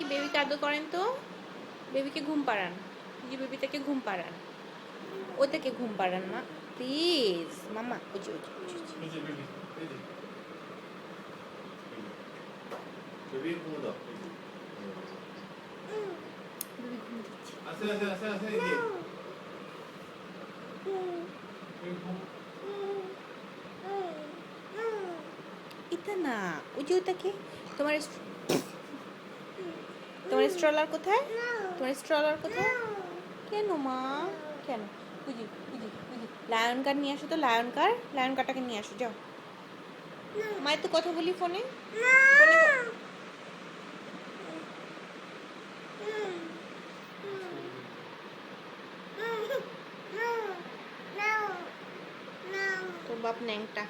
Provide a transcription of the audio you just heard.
দেখি বেবিকে আদর করেন তো। বেবিকে ঘুম পাড়ান, যে বেবিটাকে ঘুম পাড়ান, ওটাকে ঘুম পাড়ান না প্লিজ মামা। ওই যে বেবি ঘুম দাও। বেবি ঘুম দিচ্ছে। আস্তে আস্তে আস্তে আস্তে দিয়ে এটা না, ওই যে ওটাকে। তোমার তোমার স্ট্রলার কোথায়? তোমার স্ট্রলার কোথায়? কেন মা, কেন? বুঝি বুঝি বুঝি, লায়ন কার নিয়ে আসো তো, লায়ন কারটাকে নিয়ে আসো যাও। মায়ের তো কথা বলি ফোনে। তোর বাপ ন্যাংটা।